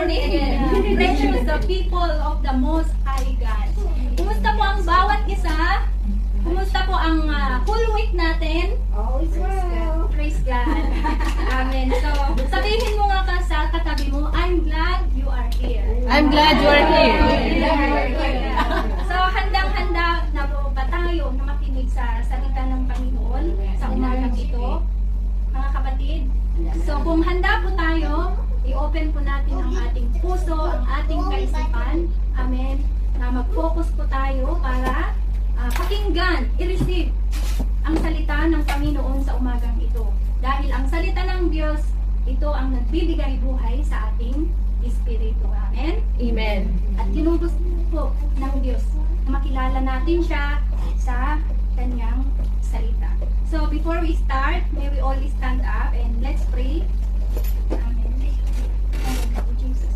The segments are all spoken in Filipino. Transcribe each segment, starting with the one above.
morning again. Precious the people of the Most High God. Kumusta po ang bawat isa? Kumusta po ang whole week natin? All is well. Praise God. Amen. So, sabihin mo nga sa katabi mo, I'm glad you are here. I'm glad you are here. So, handang-handa na po ba tayo na makinig sa salita ng Panginoon sa umagang ito, mga kapatid? So, kung handa po tayo, i-open po natin ang ating puso, ang ating kaisipan. Amen. Na mag-focus po tayo para pakinggan, i-receive ang salita ng Panginoon sa umagang ito. Dahil ang salita ng Diyos, ito ang nagbibigay buhay sa ating espiritu. Amen? Amen. At kinubos po ng Diyos na makilala natin siya sa kanyang salita. So, before we start, may we all stand up and let's pray. Amen. Thank you, Jesus.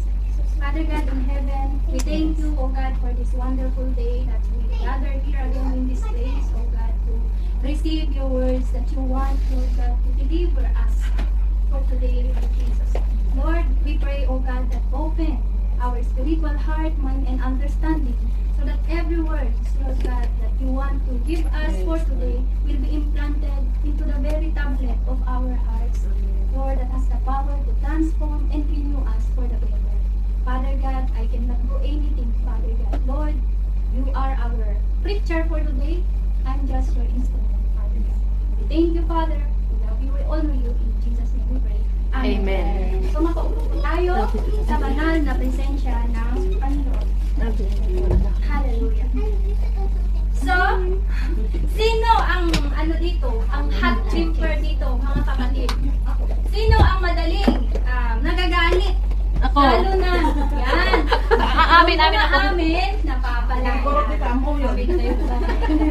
Father God in heaven, we thank you, O God, for this wonderful day that we gather here again in this place, O God, to receive your words that you want, Lord God, to deliver us for today, Lord Jesus. Lord, we pray, O God, that open our spiritual heart, mind, and understanding so that every word, Lord God, that you want to give us for today will be implanted into the very tablet of our hearts, Lord, that has the power to transform and renew us for the better. Father God, I cannot do anything, Father God. Lord, you are our preacher for today. I'm just your instrument, Father God. We thank you, Father. We love you. We honor you. In Jesus' name we pray. Amen. So makaupo po tayo sa banal na presensya ng Panginoon. Hallelujah. So, sino ang dito, ang hot tripper dito, mga kapatid? Sino ang madaling nagagalit? Ako. Lalo na, yan. Amin ako. Amin, napapala.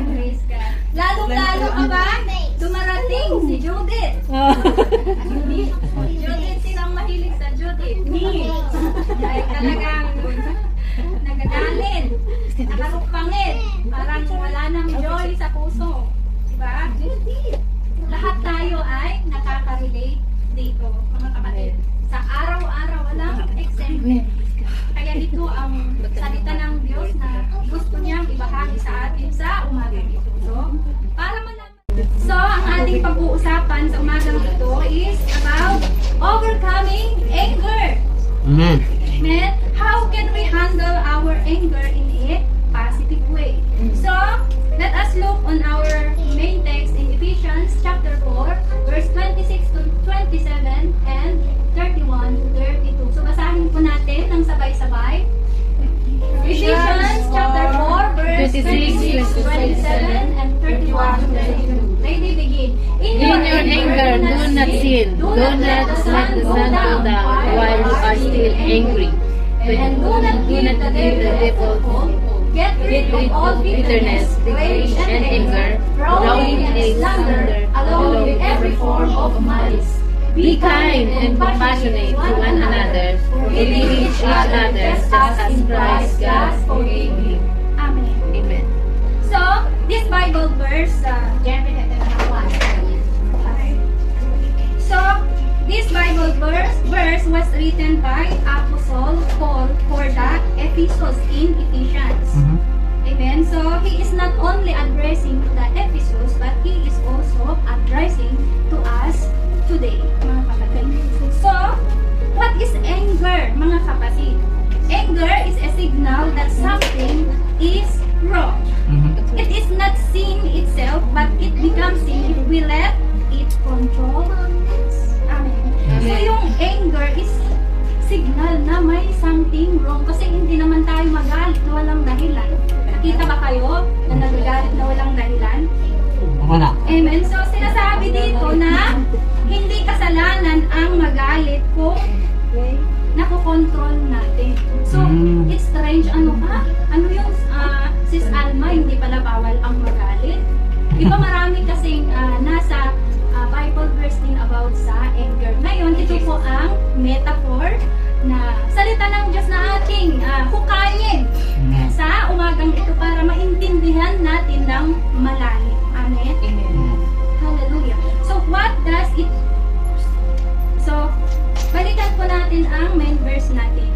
Praise God. Lalo-lalo ka ba? Dumarating si Judith. Judith, sinang mahilig sa Judith? Me. Ay talagang nagagalit. Nakarupangit. Parang wala nang joy sa puso. Diba? Lahat tayo ay nakaka-relate dito, mga kapatid. Sa araw-araw, walang exemption. Kaya dito ang salita ng Diyos na gusto niyang ibahagi sa atin sa umagang ito. So, para malaman. So, ang ating pag-uusapan sa umagang ito is about overcoming anger. Amen. Amen? How can we handle our anger in a positive way? So, let us look on our main text in Ephesians chapter 4, verse 26 to 27 and 31 to 32. So, basahin po natin ng sabay-sabay. Ephesians chapter 4, verse 26 to 27 and 31 to 32. Ready, begin. In your anger, do not sin. Do not let the sun go down while you are still angry. And do not give the devil foothold. Get rid of all bitterness, rage, and anger, growling and slander, along with every form of malice. Be kind and compassionate to one another, forgiving each other just as Christ has forgave you. Amen. Amen. So, this Bible verse, this Bible verse was written by Apostle Paul for the Ephesus in Ephesians. Amen. So, he is not only addressing the Ephesus, but he is also addressing to us today, mga kapatid. So, what is anger, mga kapatid? Anger is a signal that something is wrong. It is not sin itself, but it becomes sin if we let it control us. Amen. So, yung anger is signal na may something wrong. Kasi hindi naman tayo magalit na walang dahilan. Nakita ba kayo na nagagalit na walang dahilan? Wala. Amen. So, sinasabi dito na hindi kasalanan ang magalit kung nakokontrol natin. So, it's strange. Ano ba? Ano yung Sis Alma, hindi pala bawal ang magalit? Di ba marami kasing nasa Bible verse din about sa anger. Ngayon, ito po ang metaphor na salita ng Diyos na ating hukayin sa umagang ito para maintindihan natin ng malalim. Amen? Amen. Hallelujah. So, what does it... So, balikan po natin ang main verse natin.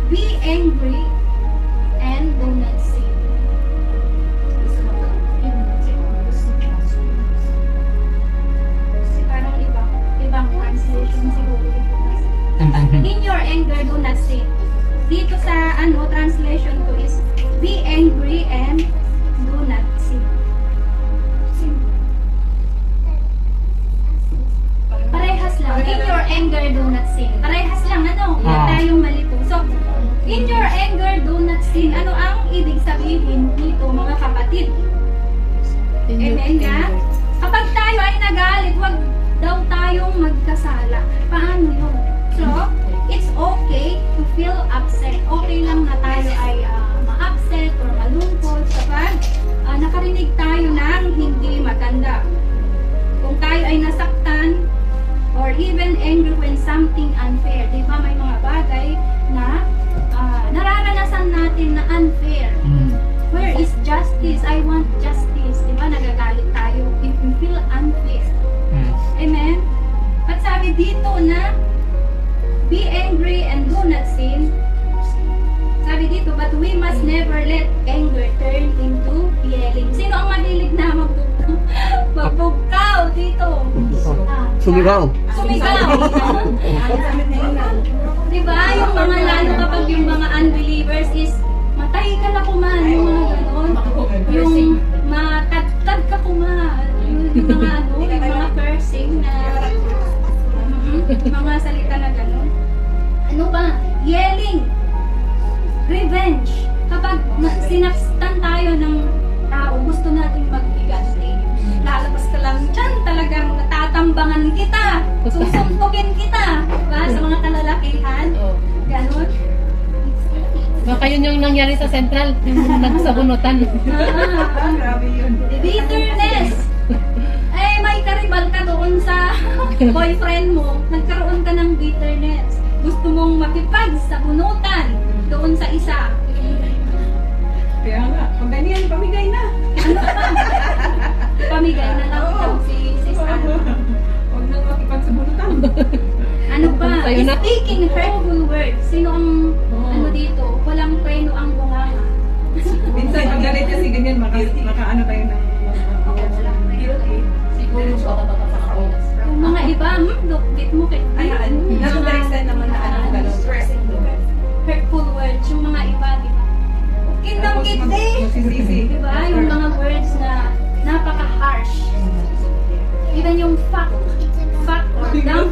Be angry and do not sin. Parang ibang translation siguro. In your anger, do not sin. Dito sa translation ko is, be angry and do not sin. Parehas lang. In your anger, do not sin. Parehas lang, Huwag tayong malito. So, in your anger, do not sin. Ano ang ibig sabihin nito, mga kapatid? Amen nga? Kapag tayo ay nagalit, huwag daw tayong magkasala. Paano yun? So, it's okay to feel upset. Okay lang na tayo ay ma-upset or malungkot kapag nakarinig tayo ng hindi maganda. Kung tayo ay nasaktan or even angry when something unfair. Di ba may mga bagay na nararanasan natin na unfair. Where is justice? I want justice. Di ba nagagalit tayo if we feel unfair. Amen? At sabi dito na be angry and do not sin. Sabi dito, but we must never let anger turn into yelling. Sino ang mahilig na magbugkaw dito? Sumigaw. Sumigaw. Diba? Yung mga lalo kapag yung mga unbelievers is matay ka na kuman. Yung mga ganon. Yung matagtag ka kuman. Yung mga yung mga cursing na mga salita na ganon. Ano ba? Yelling. Revenge. Kapag sinaktan tayo ng tao, gusto natin magbiganti. Lalabas ka lang dyan, talagang natatambangan kita. Susuntukin kita. Diba? Sa mga kalalakihan. Ganon. Baka yun yung nangyari sa Central, yung nagsabunutan. Grabe yun. Bitterness. May karibal ka doon sa boyfriend mo. Nagkaroon ka ng bitterness. Gusto mong makipag sa bunutan doon sa isa. Kaya nga, pag ganyan, pamigay na. Ano pa? Pamigay na lang daw si Sarah. Huwag nang makipagsabunutan. Ano pa? Sa'yo na. Speaking hurtful words. Sino ang dito? Walang preno ang bunganga. Minsan, pag galit kasi ganyan, makaano tayo ng guilty. Yung mga iba, dukbit mo kay Nasa-extend naman na gano'n. hurtful words. Yung mga iba, di ba? Kinang-kit Magsisisi. Di ba? Yung mga words na napaka-harsh. Even yung fuck or dump.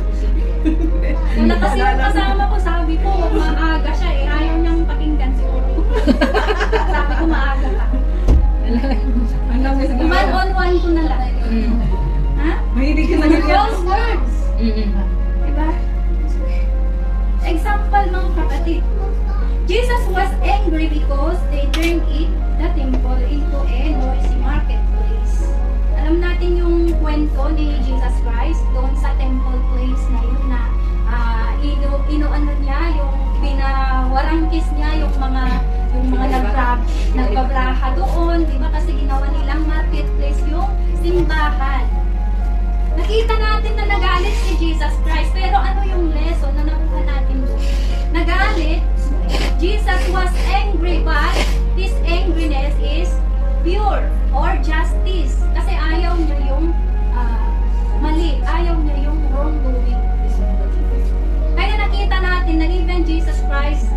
Wala kasi yung kasama ko, sabi ko, maaga siya eh. Ayaw niyang pakinggan siguro. Sabi ko, maaga ka. Alam mo siguro. One-on-one ko na lang. Ha? Mahilig ka na ganyan. False words. Diba? Example, mga kapatid. Jesus was angry because they turned the temple into a noisy marketplace. Alam natin yung kwento ni Jesus Christ doon sa temple place na yun na inuano niya, yung pinawarangkis niya yung mga nagbabraha doon, di ba? Kasi ginawa nilang marketplace yung simbahan. Nakita natin na nagalit si Jesus Christ, pero ano yung lesson na nakuha natin doon? Nagalit, Jesus was angry, but his angriness is pure or justice. Kasi ayaw niya yung mali, ayaw niya yung wrongdoing. Kaya nakita natin na even Jesus Christ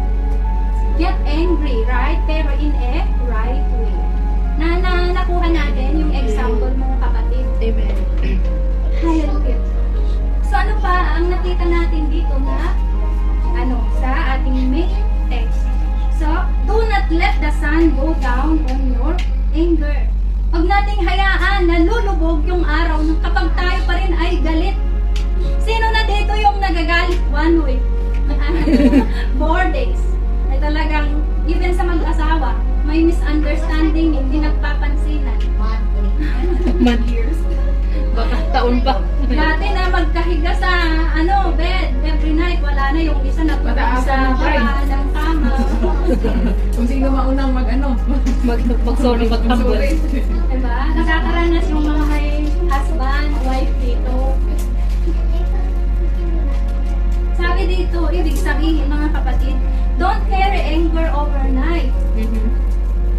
get angry, right? Pero in a right way. Nakuha natin yung example mga kapatid. Amen. Hallelujah. So ano pa ang nakita natin dito na sa ating main text? So, do not let the sun go down on your anger. Huwag nating hayaan na lulubog yung araw kapag tayo pa rin ay galit. Sino na dito yung nagagalit 1 week? 4 days. Ay talagang, even sa mag-asawa, may misunderstanding, hindi nagpapansinan. Years. Baka taon pa. Dati na magkahiga sa bed every night, wala na yung isa na Mataas sa ang pride. baba ng kama. Kung sino maunang Mag-sorry, mag-humble. sorry. Diba? Nakakaranas yung mga husband, wife dito. Sabi sabi dito, ibig sabihin mga kapatid, don't carry anger overnight.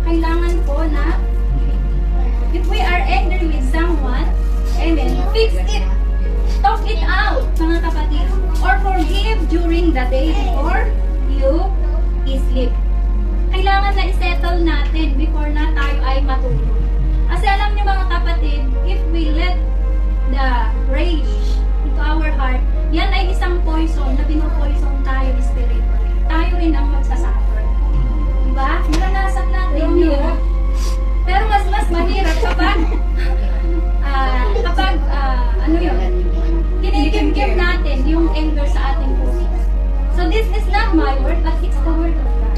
Kailangan po na if we are angry with someone, amen, fix it. Talk it out, mga kapatid. Or forgive during the day before you sleep. Kailangan na isettle natin before na tayo ay matulog. Kasi alam niyo mga kapatid, if we let the rage into our heart, yan ay isang poison na pinopoison tayo spiritually. Tayo rin ang magsasuffer. Diba? Naranasan natin yun. Pero mas mahirap kapag ano yun, kinikimkim natin yung anger sa ating puso. So this is not my word, but it's the word of God.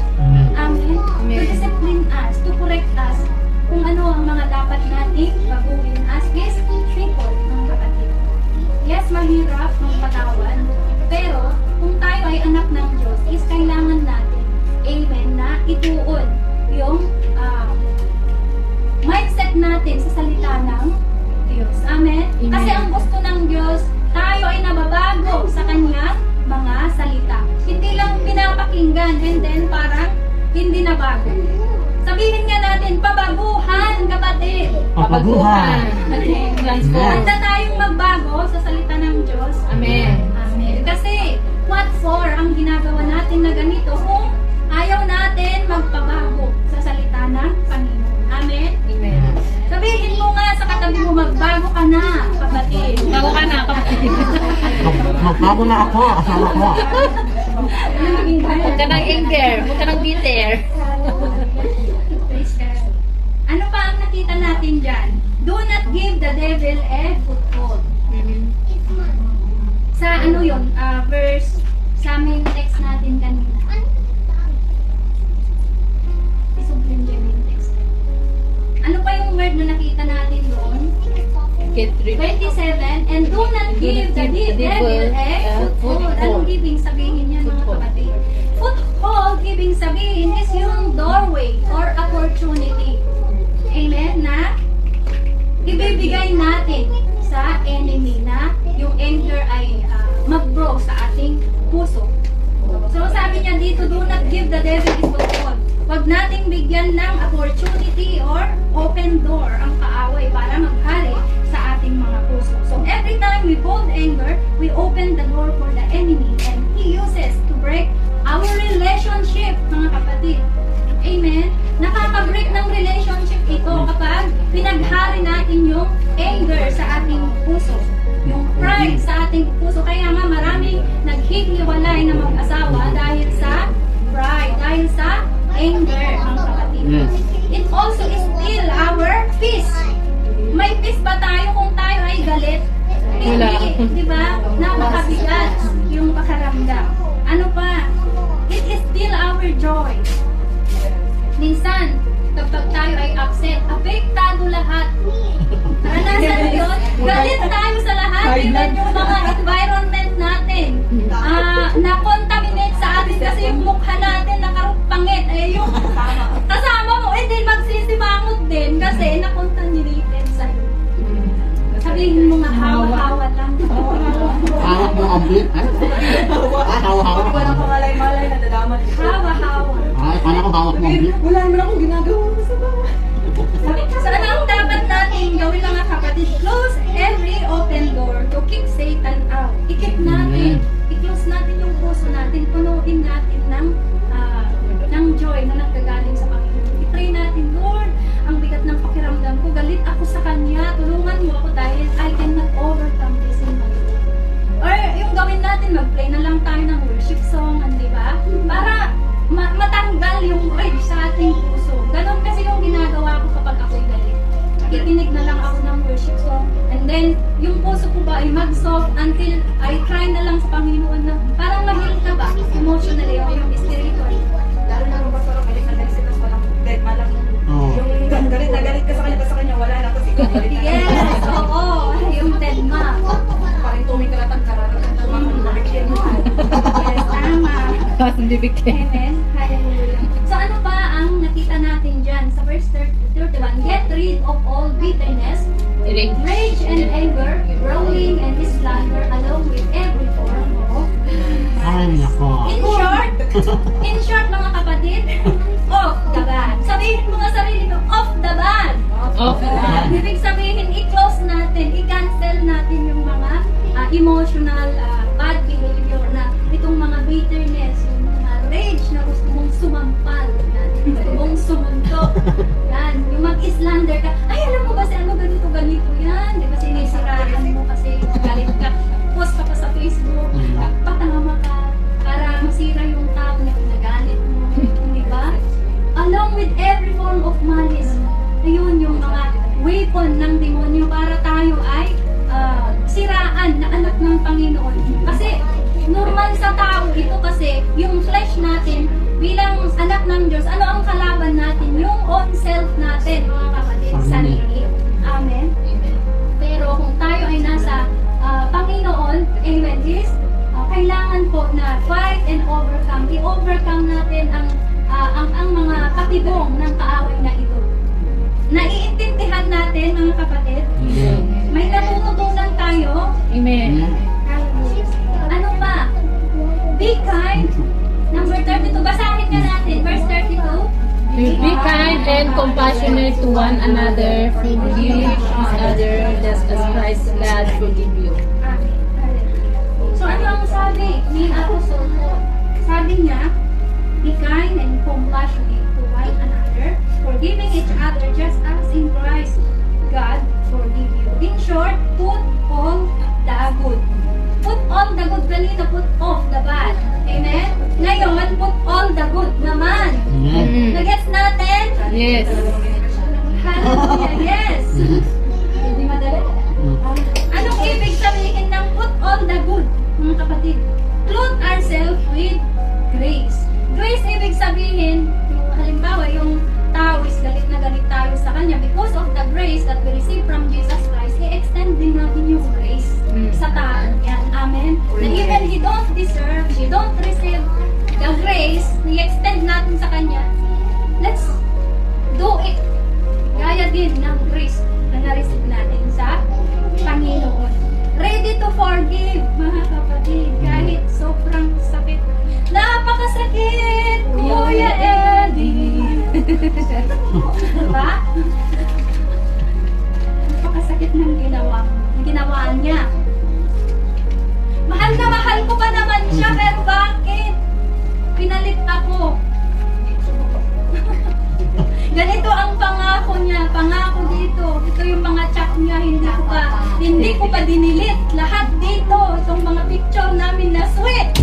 Amen. To discipline us, to correct us, kung ano ang mga dapat nating baguhin as His people, mga kapatid. Yes, mahirap magpatawad, pero kung tayo ay anak ng Diyos, is kailangan natin, amen, na ituon yung mindset natin sa salita ng Diyos. Amen? Kasi ang gusto ng Diyos, tayo ay nababago sa Kanyang mga salita. Hindi lang pinapakinggan and then parang hindi na bago. Sabihin nga natin, pabaguhan, kapatid. Papaguhan. Okay. Handa tayong magbago sa salita ng Diyos. Amen. Amen. Kasi, what for ang ginagawa natin na ganito kung ayaw natin magpabago sa salita ng Panginoon. Amen? Amen. Sabihin mo nga sa katabi mo, magbago ka na, kapatid. Bago ka na, kapatid. Magbago na ako, asawa ko. Huwag ka ng anger. Huwag ka ng bitter. Praise God. Ano pa ang nakita natin dyan? Do not give the devil a foothold. Sa ano yun? Verse, sa main text natin kanina. Isublim dyan yung text. Ano pa yung word na nakita natin doon? Get rid 27, and do not give the devil a foothold. Anong giving sabihin niya mga kapatid? Foothold, giving sabihin is yung doorway or opportunity. Amen? Na ibibigay natin sa enemy na yung anger ay mag-grow sa ating puso. So sabi niya dito, do not give the devil his foothold. Huwag nating bigyan ng opportunity or open door ang kaaway para maghari sa ating mga puso. So every time we hold anger, we open the door for the enemy and he uses to break our relationship, mga kapatid. Amen? Nakaka-break ng relationship ito kapag pinaghari natin yung anger sa ating puso. Yung pride sa ating puso. Kaya nga maraming naghihiwalay na mag-asawa dahil sa pride, dahil sa anger, mga kapatid. It also steal our peace. May peace ba tayo kung tayo ay galit? Hindi, di ba? Napakabigat yung pakaramdam. Ano pa? It is still our joy. Minsan, kapag tayo ay upset, apektado lahat. Naranasan mo yun? Galit tayo sa lahat. Even yung mga environment natin. Na-contaminate sa atin kasi yung mukha natin nakarupangit. Eh, yung kasama mo, eh, din magsisimangot din kasi na-contaminated sa'yo. Sabihin mo nga, hawa-hawa lang. Hawak mo ang blit, ha? Hawak-hawak. Walang kamalay-malay na dadaman. Hawa-hawa. Ay, kala ko hawak mo ang blit. Wala naman akong ginagawa sa bawah. So ano ang dapat natin gawin mga kapatid? Close every open door to kick Satan out. I-keep natin. I-close natin yung puso natin. Punuin natin ng joy na nagkagaling sa Panginoon. I-pray natin, Lord, ang bigat ng pakiramdam ko. Galit ako sa Kanya. Tulungan mo ako dahil I cannot overcome this in my life. Or yung gawin natin, mag-play na lang tayo ng worship song, di ba? Para matanggal yung rage sa ating puso. Ganon kasi yung ginagawa ko kapag ako'y galit. Nakikinig na lang ako ng worship song. And then, yung puso ko ba ay mag-soft until I cry na lang sa Panginoon na parang mahil ka ba? Emotionally o yung spiritually. Lalo na kung parang galit na galit kasi walang dead malang. Oo. Yung galit na galit ka sa kanya, wala na kasi galit na Yes, oo. Yung dead ma. Parang tumikalatang kararating ng mga bakit mo. Yes, tama. Hindi bigyan. Amen. Hallelujah. So ano pa ang nakita natin dyan sa verse 31? Get rid of all bitterness, rage and anger, growling and slander, along with every form of Ay, nako. In short mga kapatid, off the ban. Sabihin mo nga sarili mo, off the ban. Ibig sabihin, i-close natin, i-cancel natin yung mga emotional bad behavior na itong mga bitterness, yung mga rage na gusto mong sumampal, gusto mong sumunto. Yan, yung mag-islander ka, ay alam mo ba si ano ganito yan, di ba sinisiraan mo kasi galit ka, post ka pa sa Facebook, patama ka, para masira yung tao na pinagalit mo, di ba? Along with every form of malice, ayun yung mga weapon ng demonyo para tayo ay siraan na anak ng Panginoon. Kasi normal sa tao ito kasi yung flesh natin bilang anak ng Diyos, ano ang kalaban natin? Yung own self natin, mga kapatid, sarili. Amen? Pero kung tayo ay nasa Panginoon, amen, is kailangan po na fight and overcome. I-overcome natin ang mga patibong ng kaaway na ito. Naiintindihan natin, mga kapatid? May natututunan tayo. Amen. Ano pa? Be kind. Number 32. Basahin ka natin. Verse 32. Be kind and compassionate to one another, forgive each other, just as Christ God forgive you. Amen. So ano ang sabi ni Apostle Paul? Sabi niya, be kind and compassionate to one another, forgiving each other just as in Christ God forgive you. In short, put all the good. Put all the good, kanina put off the bad. Amen? Ngayon, put all the good naman. Nagets natin? Yes. Hallelujah, yes. Hindi madali. Anong ibig sabihin ng put all the good, mga kapatid? Clothe ourselves with grace. Grace ibig sabihin, yung halimbawa, yung tao is galit na galit tayo sa kanya because of the grace that we receive from Jesus Christ, i-extend din natin yung grace sa tao. Yan, amen? Na even he don't deserve, he don't receive the grace, i-extend natin sa kanya, let's do it. Gaya din ng grace na na-receive natin sa Panginoon. Ready to forgive, mga kapatid, kahit sobrang sakit. Napakasakit, Kuya Eddie. Diba? Napakasakit ng ginawa niya. Mahal na mahal ko pa naman siya, pero bakit? Pinalit ako. Ganito ang pangako niya, pangako dito. Ito yung mga chat niya, hindi ko pa dinilit. Lahat dito, itong mga picture namin na sweet.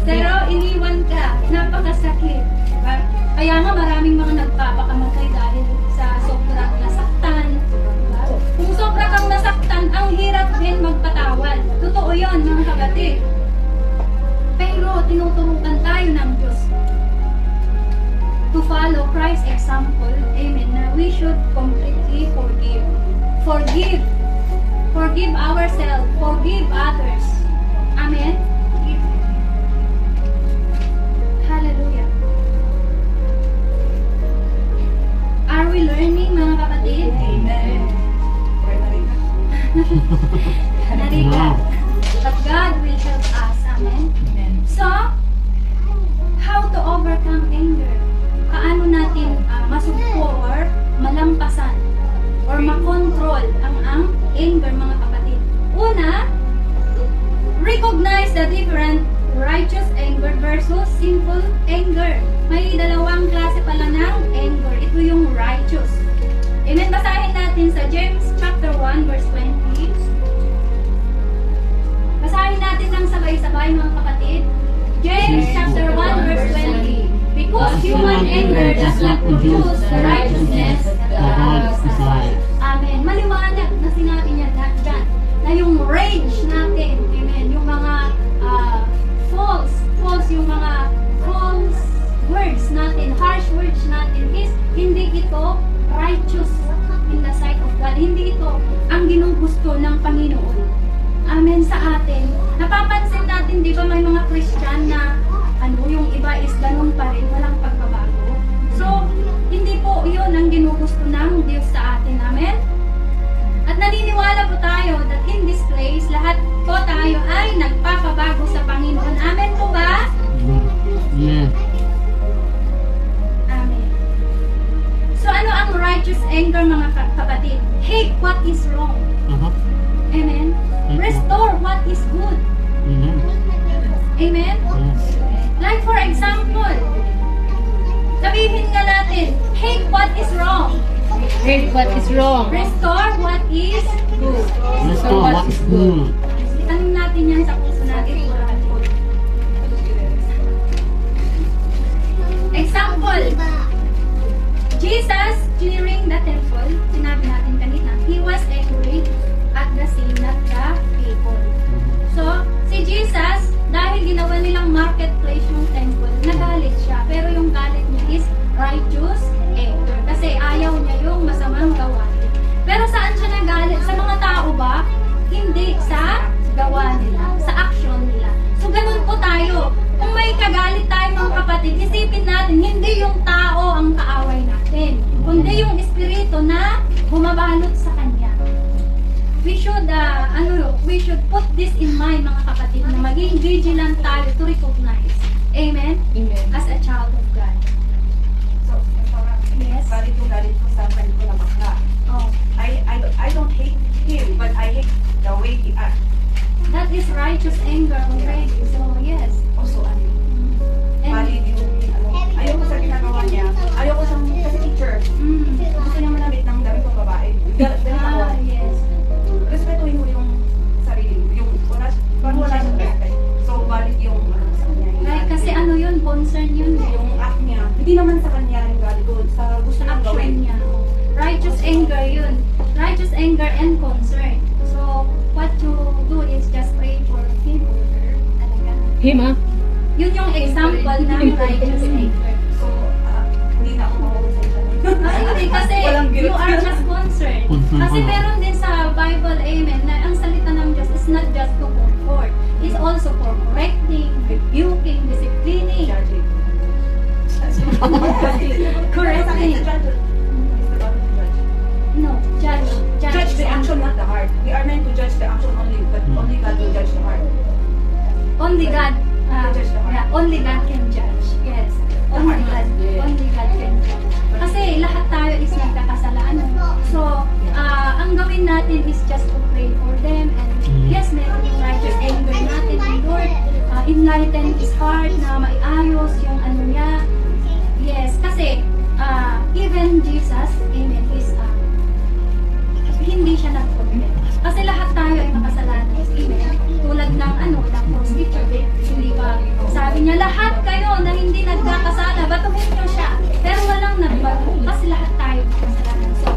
pero iniwan ka, napakasakit. Diba? Kaya nga maraming mga nagpapakamatay dahil sa sobrang nasaktan. Diba? Kung sobra kang nasaktan, ang hirap din magpatawad. Totoo yun, mga kapatid. Pero tinuturukan tayo ng Diyos to follow Christ's example, amen, na we should completely forgive. Forgive ourselves, forgive others. Amen? Hallelujah. Are we learning, mga kapatid? Amen. Narika. But God will help us. Amen? So, how to overcome anger? Paano natin masugpo or malampasan or makontrol ang anger, mga kapatid? Una, recognize the different righteous anger versus sinful anger. May dalawang klase pala ng anger. Ito yung righteous. Amen. Basahin natin sa James chapter 1 verse 20. Basahin natin ng sabay-sabay, mga kapatid. James chapter 1 verse 20. Because human anger does not produce the righteousness that God desires. Amen. Maliwanag na sinabi niya dyan na yung rage natin, amen, yung mga false, yung mga false words natin, harsh words natin, is hindi ito righteous in the sight of God. Hindi ito ang ginugusto ng Panginoon. Amen sa atin. Napapansin natin, di ba, may mga Christian na yung iba is ganun pa rin, walang pagbabago. So, hindi po yun ang ginugusto ng Diyos sa atin. Amen? At naniniwala po tayo that in this place, lahat po tayo ay magbabago sa Panginoon. Amen po ba? Yes. Amen. So ano ang righteous anger mga kapatid? Hate what is wrong. Uh-huh. Amen. Restore what is good. Mhm. Amen. Yes. Like for example, sabihin nga natin, hate what is wrong. Hate what is wrong. Restore what is good. Restore what is good. Itanong natin yan sa puso natin. Example, Jesus clearing the temple, sinabi natin kanina, he was angry at the sin of the people. So, si Jesus, dahil ginawa nilang marketplace yung temple, nagalit siya. Pero yung galit niya is righteous anger. Kasi ayaw niya yung masamang gawain. Pero saan siya nagalit? Sa mga tao ba? Hindi. Sa gawa nila. Sa action nila. So, ganun po tayo. Kung may kagalit tayo mga kapatid, isipin natin, hindi yung tao ang kaaway natin. Kundi yung espiritu na bumabalot sa kanya. We should put this in mind mga kapatid, na maging vigilant tayo to recognize. Amen? Amen. As a child of God. So, Yes. galit ko sa friend ko na bakla. Oh, I don't hate him, but I hate the way he acts. that is righteous anger already. So, yes. Also, And, valid yung, ayoko sa ginagawa niya. Ayoko sa, kasi teacher, gusto niya manamit ng dami kong babae. Galit ako. yes. Respetuhin mo yung sarili mo. Yung wala siyang respect. So, valid yung sa kanya. Yung Right, kasi ano yun, concern yun. yung act niya. Hindi naman sa kanya yung galit ko. Sa gusto Sa niyang action gawin. niya. Righteous anger yun. Righteous anger and concern. So, what you do is just pray for him or her. Talaga. Him, ah? Yun yung example ng righteous anger. So, hindi na ako makakasensya. Hindi, kasi Walang guilt. you are just concerned. Kasi meron din sa Bible, amen, na ang salita ng Diyos is not just to comfort. It's also for correcting, rebuking, disciplining. Judging. Correcting. No, judge. Judge the action, not the heart. We are meant to judge the action only, but only God will judge the heart. Only God. Judge the heart. Yeah, only God can judge. Yes. Only God. Only God can judge. Kasi lahat tayo is nagkakasalanan. So, ang gawin natin is just to pray for them. And yes, meron yung righteous anger natin. And Lord, enlighten his heart na maiayos yung ano niya. Yes, kasi even Jesus, amen, is hindi siya nag-forget. Kasi lahat tayo ay makasalanan. Amen. Tulad ng ng prostitute, hindi ba? Sabi niya, lahat kayo na hindi nagkakasala, batuhin niyo siya. Pero walang nagbago. Kasi lahat tayo makasalanan. So,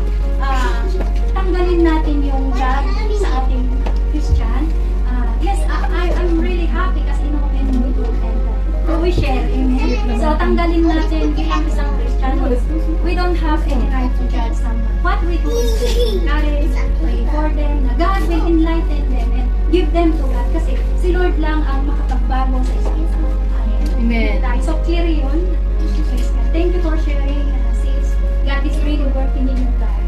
tanggalin natin yung judge sa ating Christian. Yes, I'm really happy kasi inopen mo ito and we share. Amen. So, tanggalin natin bilang isang Christian. We don't have any right to judge someone. What we do is encourage, pray for them, na God will enlighten them and give them to God. Kasi si Lord lang ang makapagbago sa isang tao. Amen. So, clear yun. Praise God. Thank you for sharing, sis. God is really working in your life.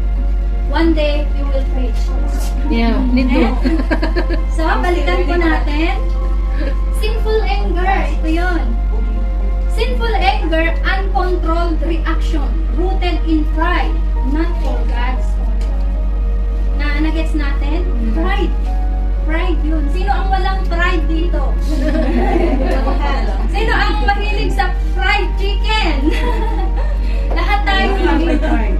One day, we will preach. Yeah, need to. So, balikan po natin. Sinful anger. Ito yun. Sinful anger, uncontrolled reaction, rooted in pride, not for God's honor. Nagets natin? Pride. Pride yun. Sino ang walang pride dito? Sino ang mahilig sa fried chicken? Lahat tayo may pride.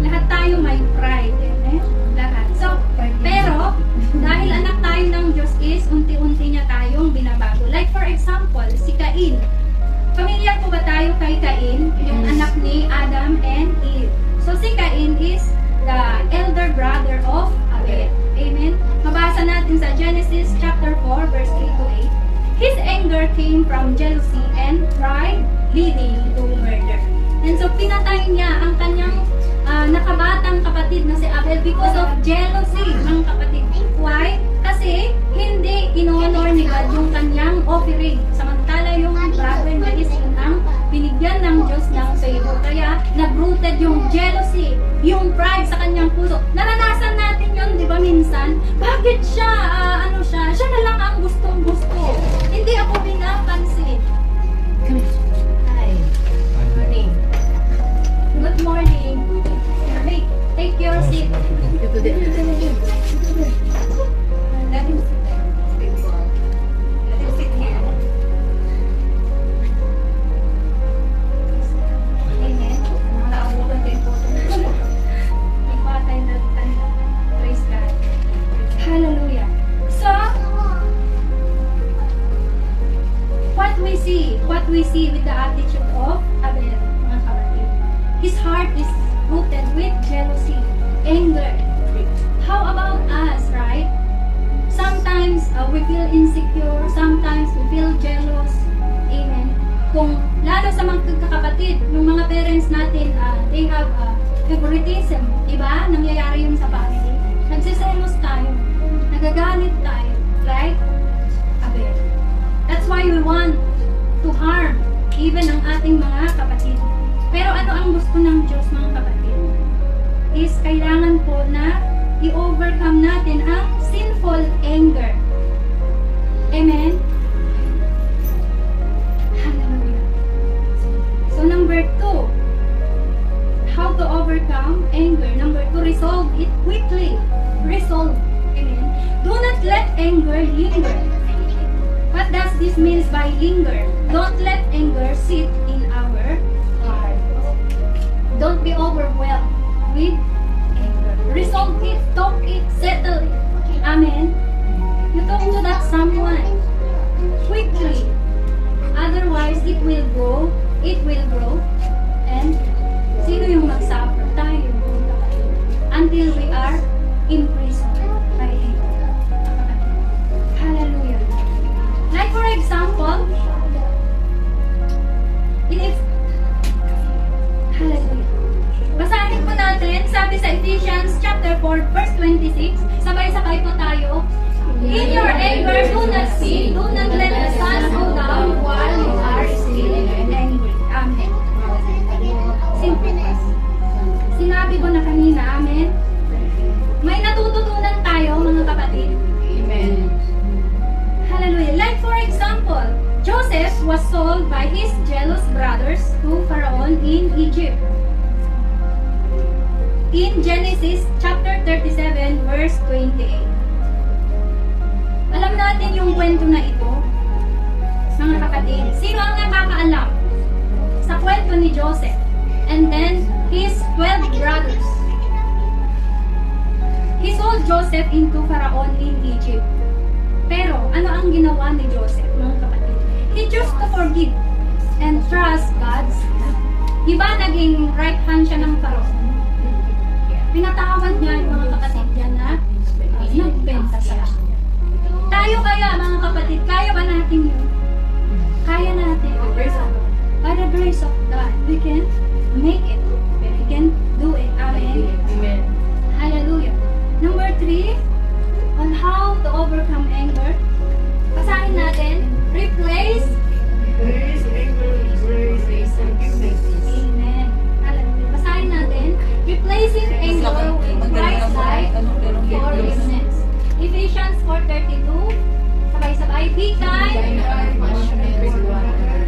Lahat tayo may pride. Eh? Lahat. So, pero, dahil anak tayo ng Diyos is, unti-unti niya tayong binabago. Like for example, si Cain. Pamilyar po ba tayo kay Cain? Yung anak ni Adam and Eve. So, si Cain is the elder brother of Abel. Amen? Mabasa natin sa Genesis chapter 4, verse 3 to 8. His anger came from jealousy and pride, leading to murder. And so, pinatay niya ang kanyang nakabatang kapatid na si Abel because of jealousy, mga kapatid. Why? Kasi hindi in-honor ni God yung kanyang offering. Samantala yung brother niya is yun ang binigyan ng Diyos ng favor. Kaya nag-rooted yung jealousy, yung pride sa kanyang puso. Naranasan natin yun, di ba minsan? Bakit siya, siya na lang ang gustong-gusto. what we see with the attitude of Abel, mga kapatid. His heart is rooted with jealousy, anger. How about us, right? Sometimes we feel insecure, sometimes we feel jealous. Amen. Kung lalo sa mga kakapatid, yung mga parents natin, they have favoritism, diba? Nangyayari yun sa family. Nagsiselos tayo, nagagalit tayo, right? Abel. That's why we want to harm even ang ating mga kapatid. Pero ano ang gusto ng Diyos, mga kapatid? Is kailangan po na i-overcome natin ang sinful anger. Amen? Hallelujah. So number 2, how to overcome anger. Number 2, resolve it quickly. Resolve. Amen? Do not let anger linger. What does this mean by linger? Don't let anger sit in our heart. Don't be overwhelmed with anger. Resolve it, talk it, settle it. Amen? You talk to that someone quickly. Otherwise, it will grow, and sino yung magsuffer? Tayo. Until we are imprisoned by anger. Hallelujah. Like for example, hallelujah. Basahin po natin, sabi sa Ephesians chapter 4, verse 26, sabay-sabay po tayo. In your anger, do not sin, do not let the sun go down while you are still angry. Amen. Sinabi ko na kanina, amen. May natututunan tayo, mga kapatid. Amen. Hallelujah. Like for example, Joseph was sold by his jealous brothers to Pharaoh in Egypt. In Genesis chapter 37 verse 28. Alam natin yung kwento na ito, mga kapatid. Sino ang nakakaalam sa kwento ni Joseph? And then, his 12 brothers. He sold Joseph into Pharaoh in Egypt. Pero, ano ang ginawa ni Joseph, mga kapatid? He chose to forgive and trust God's love. Diba naging right hand siya ng Pharaoh? Pinatawad niya yung mga kapatid niya na nagbenta sa kanya. Tayo kaya, mga kapatid, kaya ba natin yun? Kaya natin. By the grace of God, we can make it. We can do it. Amen. Amen. Hallelujah. Number 3, on how to overcome anger. Basahin natin. Replace. Amen. Hallelujah. Basahin natin. Replacing anger with Christ-like forgiveness. Ephesians 4:32. Sabay-sabay. Be kind.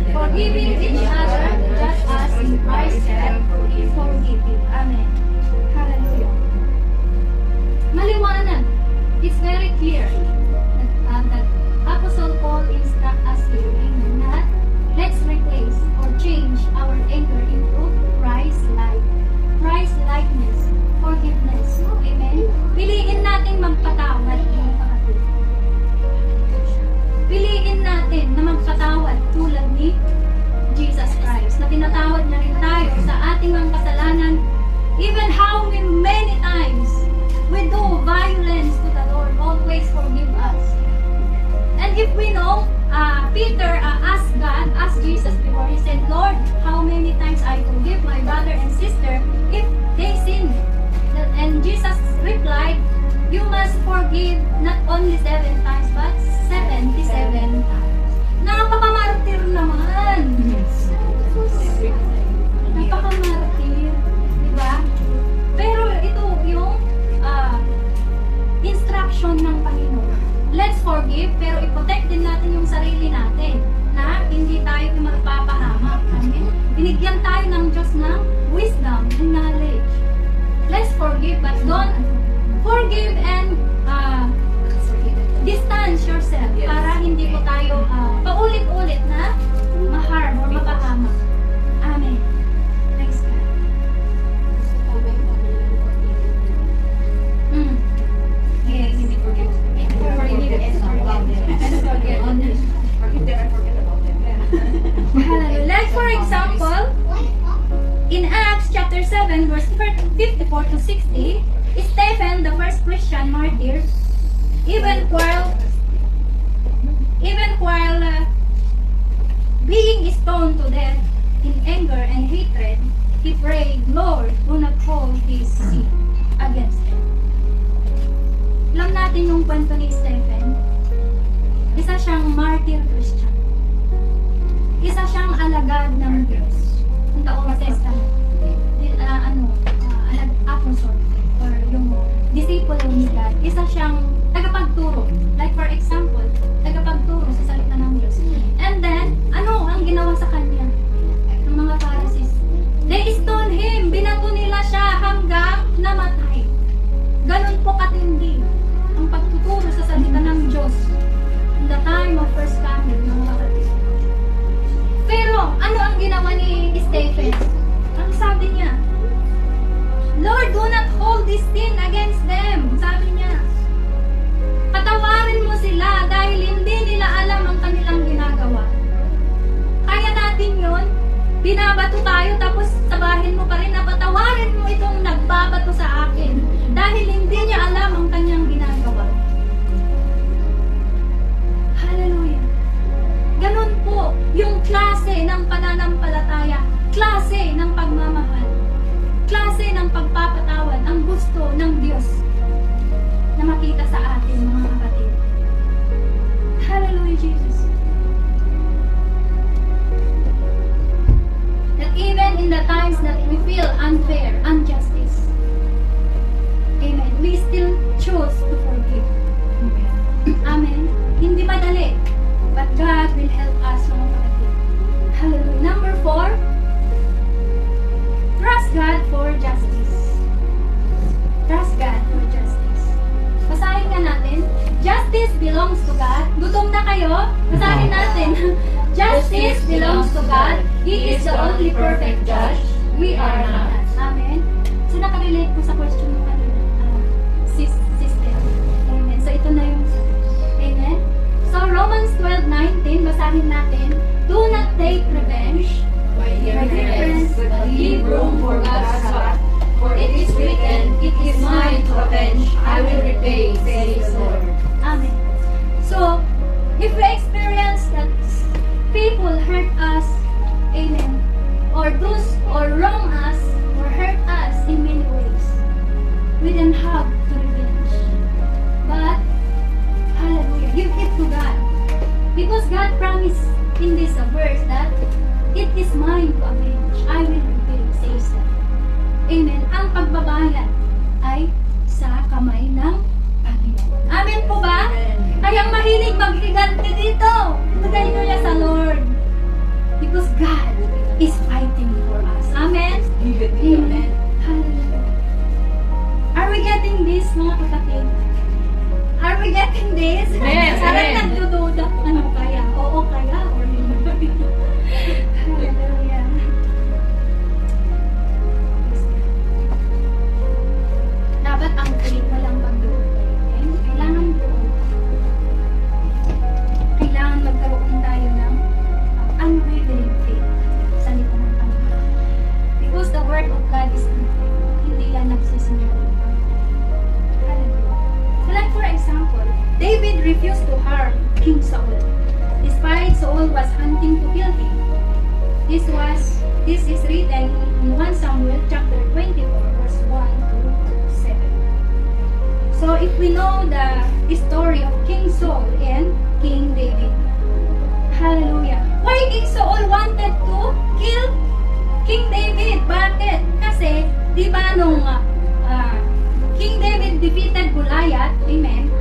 Forgiving each other just as in Christ had forgiven. Amen. Hallelujah. Maliwanag. It's very clear that Apostle Paul instructs us here that let's replace or change our anger into Christ-likeness, forgiveness. Amen? Piliin natin magpatawad, mga kapatid. Piliin natin na magpatawad tulad ni Jesus Christ, na tinatawad na rin tayo sa ating mga kasalanan, even how many times we do violence to the Lord, always forgive us. And if we know, Peter asked God, asked Jesus before, he said, Lord, how many times I forgive my brother and sister if they sin? And Jesus replied, you must forgive not only 7 times, but 77 times. Napakamartir naman! Napakamartir. Diba? Pero ito yung instruction ng Panginoon. Let's forgive, pero i-protect din natin yung sarili natin na hindi tayo magpapahamak. Amen? Binigyan tayo ng Diyos ng wisdom and knowledge. Let's forgive, but don't forgive and distance yourself para hindi po tayo paulit-ulit na ma-harm or mapahamak. Amen. Thanks God. Yes. Forgive them and forget about them. 7, verse 54 to 60, Stephen, the first Christian martyr, even while being stoned to death in anger and hatred, he prayed, Lord, do not hold this sin against them. Alam natin yung kwento ni Stephen, isa siyang martyr Christian. Isa siyang alagad ng Diyos. Ang taong testament. Apostle or yung disciple ni God. Isa siyang tagapagturo. Like for example, tagapagturo sa salita ng Diyos. And then, ano ang ginawa sa kanya? Ng mga Pharisees. They stoned him. Binato nila siya hanggang namatay. Ganun po katindi ang pagtuturo sa salita ng Diyos in the time of first coming ng mga kapatid. Pero, ano ang ginawa ni Stephen? Ang sabi niya, Lord, do not hold this sin against them. Sabi niya, patawarin mo sila dahil hindi nila alam ang kanilang ginagawa. Kaya natin yun, binabato tayo tapos sabahin mo pa rin na patawarin mo itong nagbabato sa akin dahil hindi niya alam ang kanyang ginagawa. Hallelujah. Ganun po yung klase ng pananampalataya, klase ng pagmamahal, klase ng pagpapatawad ang gusto ng Diyos na makita sa atin, mga kapatid. Hallelujah, Jesus. That even in the times that we feel unfair, injustice, amen, we still choose to forgive. Amen. Hindi madali, but God will help us, mga kapatid. Hallelujah. Number 4, trust God for justice. Trust God for justice. Basahin nga natin. Justice belongs to God. Gutom na kayo? Basahin natin. Justice belongs to God. He is the only perfect judge. We are not. Amen. So nakarelate ko sa question mo kanina. Sister. Amen. So ito na yung amen. So Romans 12:19, basahin natin. Do not take revenge. My dear friends, but leave room for God's wrath. For it is written, it is mine to avenge, I will repay, says the Lord. Amen. So, if we experience that people hurt us, amen, or wrong us, or hurt us in many ways, we don't have to revenge. But, hallelujah, give it to God. Because God promised in this verse that it is mine to avenge, I will repay, says God. Amen. Ang pagbabayad ay sa kamay ng Panginoon. Amen po ba? Kayang mahilig maghiganti dito. Tagay nyo niya sa Lord. Because God is fighting for us. Amen? Give it to Amen. Hallelujah. Are we getting this, mga kapatid? Are we getting this? Yes, Parang yes. nagdududa. Ano kaya? Oo kaya? Or hindi? Hallelujah. Dapat ang faith walang pagduod. Kailangan doon. Kailangan magkaroon tayo ng unwavering faith sa salita ng Panginoon. Because the word of God is perfect. Hindi yan nagsisinungaling. Hallelujah. So like for example, David refused to harm King Saul. Despite Saul was hunting to kill him. This is written in 1 Samuel chapter 24 verse 1 to 7. So if we know the story of King Saul and King David. Hallelujah. Why King Saul wanted to kill King David? Bakit? Kasi, di ba nung King David defeated Goliath, amen,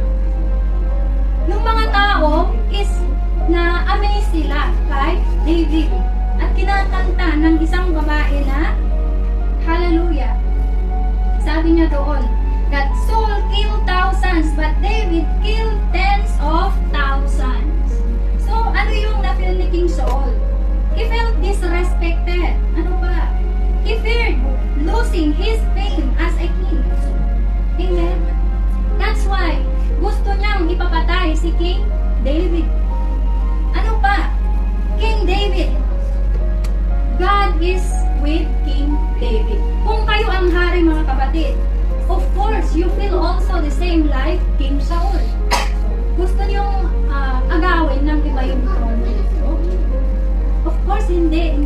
yung mga tao is na-amaze sila kay David. At kinakanta ng isang babae na, hallelujah, sabi niya doon, that Saul killed thousands, but David killed tens of thousands. So, ano yung na-feel ni King Saul? He felt disrespected. Ano ba? He feared losing his fame as a king. Amen? That's why, gusto niyang ipapatay si King David. Ano pa? King David. God is with King David. Kung kayo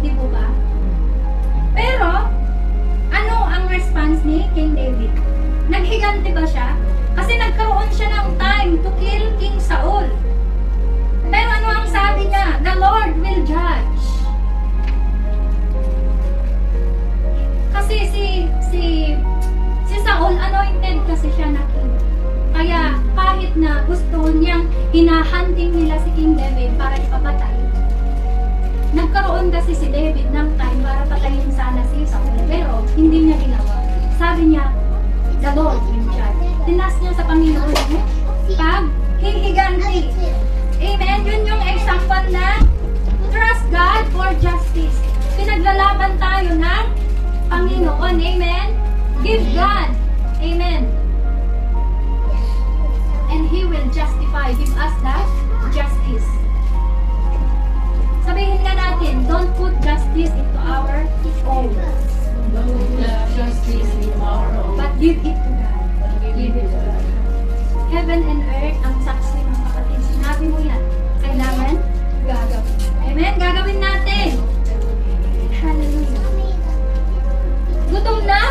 Hindi po ba? Pero, ano ang response ni King David? Naghiganti ba siya? Kasi nagkaroon siya ng time to kill King Saul. Pero ano ang sabi niya? The Lord will judge. Kasi si Saul, anointed kasi siya na king. Kaya kahit na gusto niyang hinahunting nila si King David para ipapatay, nagkaroon kasi si David ng time para patayin sana si Saul. Pero hindi niya ginawa. Sabi niya, the Lord will judge. Tinas niya sa Panginoon pag hihiganti. Amen? Yun yung example na trust God for justice. Pinaglalaban tayo ng Panginoon. Amen? Give God. Amen. And He will justify. Give us that justice. Sabihin nga natin, don't put justice into our own. But give it to God. Give it to God. Heaven and earth ang saksi ng kapatid. Sinabi mo yan. Kailangan gagawin. Amen? Gagawin natin. Hallelujah. Gutom na?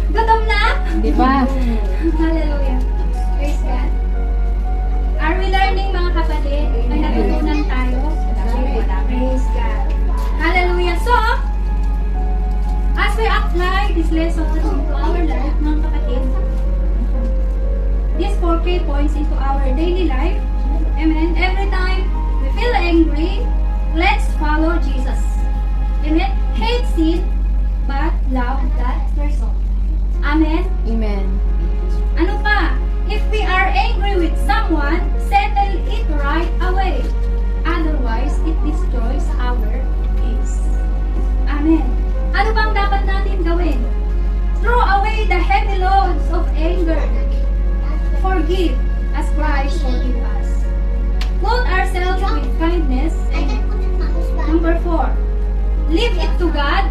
Gutom na? Di ba? Hallelujah. Praise God. Are we learning, mga kapatid? May natutunan tayo? Praise God. Hallelujah. So, as we apply this lesson into our life, mga kapatid, these 4 key points into our daily life, amen, every time we feel angry, let's follow Jesus. Amen? Hate sin, but love that person. Amen? Amen. Ano pa? If we are angry with someone, settle it right away. Otherwise, it destroys our peace. Amen. Ano bang dapat natin gawin? Throw away the heavy loads of anger. Forgive as Christ forgive us. Clothe ourselves with kindness. Number 4, leave it to God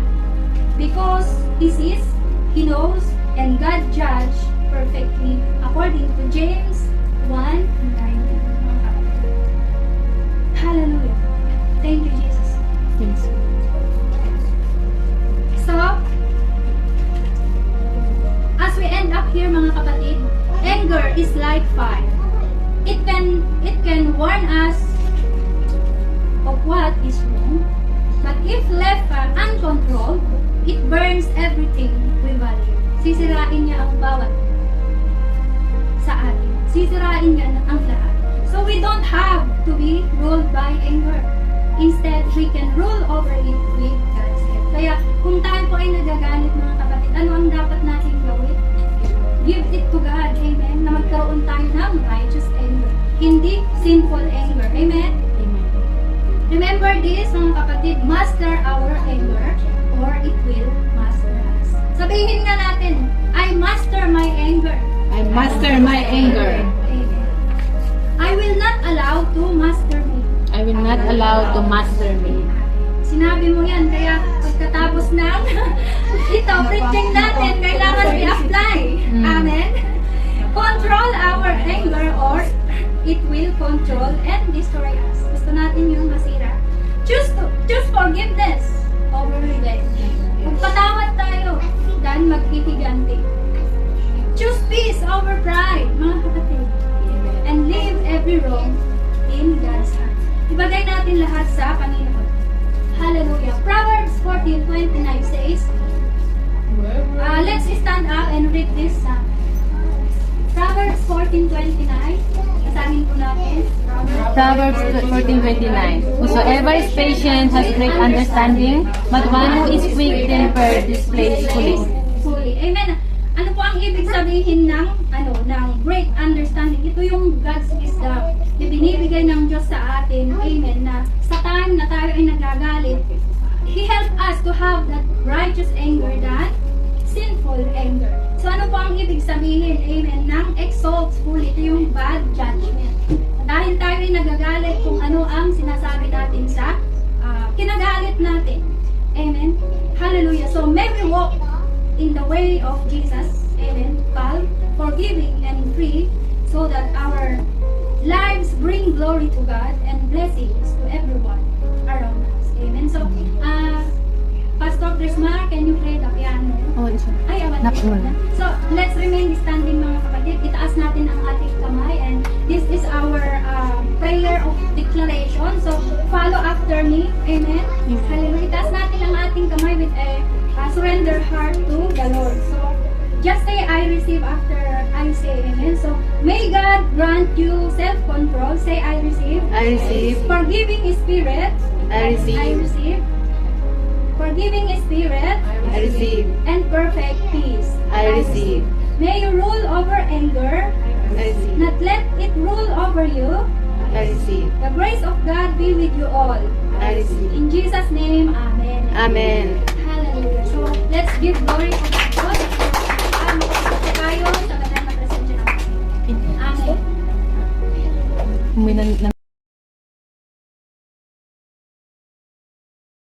because He sees, He knows, and God judge perfectly according to James 1:9. Hallelujah. Thank you, Jesus. Thanks. So, as we end up here, mga kapatid, anger is like fire. It can warn us of what is wrong, but if left uncontrolled, it burns everything we value. Sisirain niya ang bawat sa atin. Sisirain niya ang lahat. So we don't have to be ruled by anger. Instead, we can rule over it with God's help. Kaya kung tayo po ay nagagalit, mga kapatid, ano ang dapat natin gawin? Give it to God. Amen. Na magkaroon tayo ng righteous anger. Hindi sinful anger. Amen. Amen. Remember this, mga kapatid, master our anger or it will master us. Sabihin nga natin, I master my anger. I master my anger. Amen. I will not allow to master me. I will not allow to master me. Sinabi mo yan, kaya pagkatapos ng ito, preaching natin, kailangan i-apply. Amen? Control our anger or it will control and destroy us. Gusto natin yung masira. Choose forgiveness over revenge. Magpatawad tayo, dan maghihiganti. Choose peace over pride, mga kapatid. And leave every wrong in God's hand. Ibagay natin lahat sa Panginoon. Hallelujah. Proverbs 14:29 says, let's stand up and read this. Proverbs 14:29. Basahin po natin. Proverbs 14:29. Whosoever is patient has great understanding, but one who is quick-tempered displays folly. Fully. Amen. Ano po ang ibig sabihin ng great understanding? Ito yung God's wisdom na binibigay ng Diyos sa atin. Amen. Na sa time na tayo ay nagagalit, He helped us to have that righteous anger than sinful anger. So ano po ang ibig sabihin? Amen. Nang exalts fully. Ito yung bad judgment. Dahil tayo ay nagagalit kung ano ang sinasabi natin sa kinagalit natin. Amen. Hallelujah. So may we walk in the way of Jesus. Amen. Calm, forgiving, and free so that our lives bring glory to God and blessings to everyone around us. Amen. So, Ay, awan Nak- din. So, let's remain standing mga kapatid. Itaas natin ang ating kamay and this is our prayer of declaration. So, follow after me. Amen? Hallelujah. Itaas natin ang ating kamay with a surrender heart to the Lord. So, just say I receive after I say amen. So, may God grant you self-control. Say I receive. I receive. Forgiving spirit. I receive. I receive. Forgiving spirit. I receive. And perfect peace. I receive. May you rule over anger, I receive. not let it rule over you. I receive. The grace of God be with you all. I receive. In Jesus' name, Amen. Amen. Hallelujah. So, let's give glory to God. Magpapasya tayo sa banal na presensya ng Panginoon. Amen. Umuwi na